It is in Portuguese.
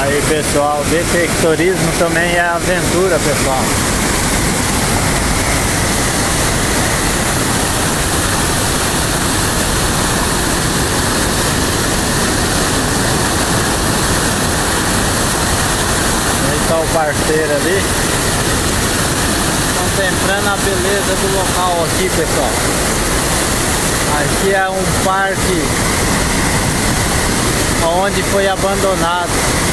Aí pessoal, DT Turismo também é aventura, pessoal. Aí está o parceiro ali, contemplando a beleza do local aqui, pessoal. Aqui é um parque onde foi abandonado.